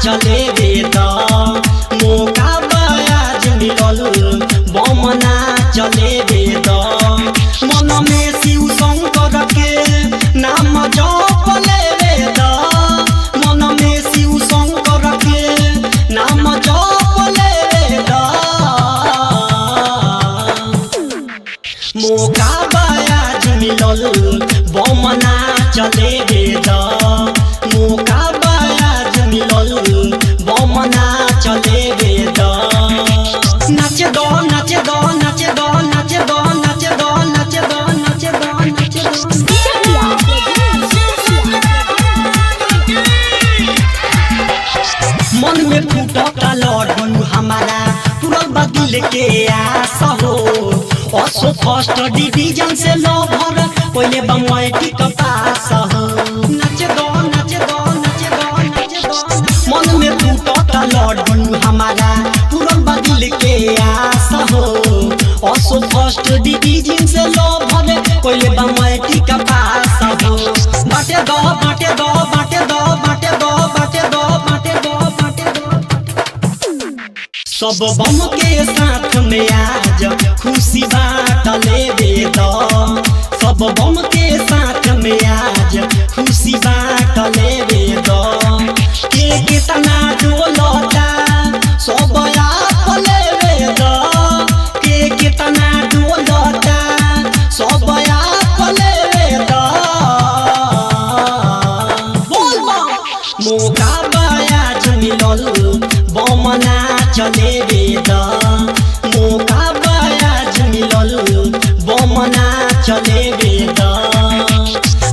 चले वेद मौका बयाज मिलल बमना चले वेद मन में शिव शंकर के नाम जप ले वेद मन में शिव शंकर के नाम जप ले वेद मौका बयाज मिलल बमना चले वेद मौका बयाज मिलल बमना चले वेद नाचे दो नाचे दो नाचे दो नाचे दो नाचे दो नाचे दो नाचे दो नाचे दो मन में फूटता लड्डू हमारा पूरा बदल के आस हो असो फर्स्ट डिवीजन से लवर पहले बमैटी का पास हो नाचे दो नाचे दो नाचे दो नाचे दो मन में फूटता लड्डू हमारा पूरा बदल के आस हो असो फर्स्ट डिवीजन से लवर पहले बमैटी का पास हो बाटे दो बाटे दो बाटे दो बाटे दो बाटे दो बाटे दो बाटे दो सब बम के साथ में आज खुशी बात लेवे दो सब बम के साथ में आज खुशी बात लेवे दो के कितना डोलता सब आप लेवे दो के कितना डोलता सब आप लेवे दो बोल मौका बयाज मिलल बमना चले वेद मौका बयाज मिलल बमना चले वेद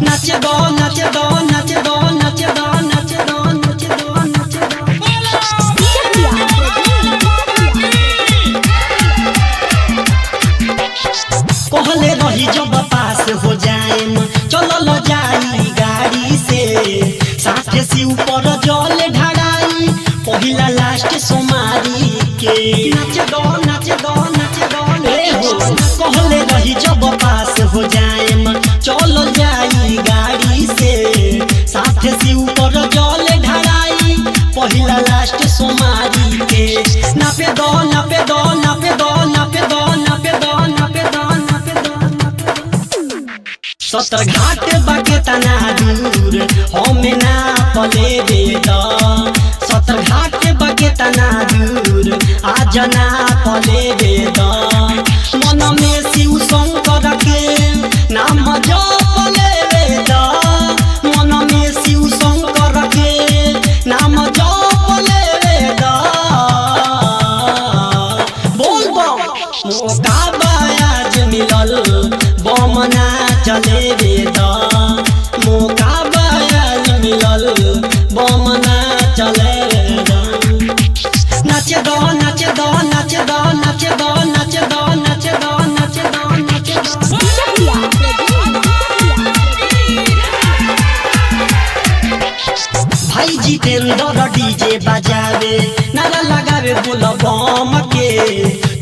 नाचे दो नाचे दो नाचे दो नाचे दो नाचे दो नाचे दो नाचे दो कहले रही जब पास हो जाए चलल जाई गाड़ी से साथे शिव पर जल ढाराई पहिला लास्ट सोमारी के नाचे दो नाचे दो नाचे दो कहले रही जब पास हो जाए चल जाई गाड़ी से साथे शिव पर जल ढाराई पहिला लास्ट सोमारी के नापे दो नापे दो नापे दो नापे दो नापे दो नापे दो नापे दो सतर घाट बाके तना दूर हमें ना पले वेद सतर घाट बाके तना दूर आज ना पले वेद मन में शिव शंकर के नाम जप ले वेद मन में शिव शंकर के नाम जप ले वेद बोल बम मौका बयाज मिलल बमना चले वेद मौका बयाज मिलल बमना चले वेद नाचे दो नाचे दो नाचे दो नाचे दो नाचे दो नाचे दो नाचे दो नाचे दो भाई जितेंद्र डीजे बजावे नारा लगावे बोल बम के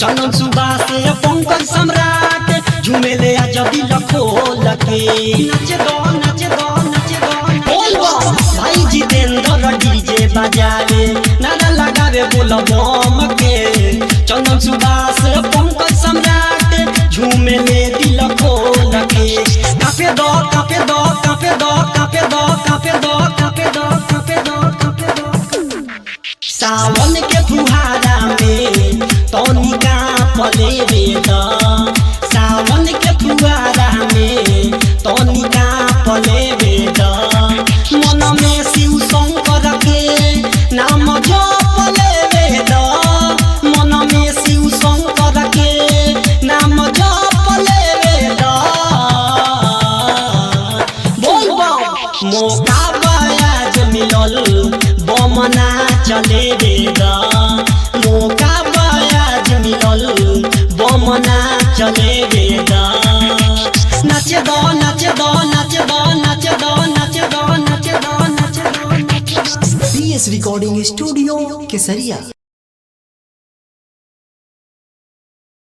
चंदन सुबास पंकज सम्राट झूमेले आज दिल खोल के नाचे दो नाचे दो नाचे दो बोल भाई जितेंद्र डीजे बजावे नारा लगावे बोल बम के चंदन सुबास पंकज सम्राट झूमेले दिल खोल के कापे दो कापे दो कापे दो कापे दो कापे दो कापे दो कापे दो कापे दो सावन के फुहारा में तनिका पले वेद सावन के फुहारा में तनिका पले वेद मन में शिव शंकर के नाम जप ले वेद मन में शिव शंकर के नाम जप ले वेद बोल मौका बयाज मिलल बमना चले वेद मौका बयाज मिलल बमना चले वेद नाचे दो नाचे दो नाचे दो नाचे दो नाचे दो नाचे दो नाचे दो नाचे दो PS रिकॉर्डिंग स्टूडियो केसरिया।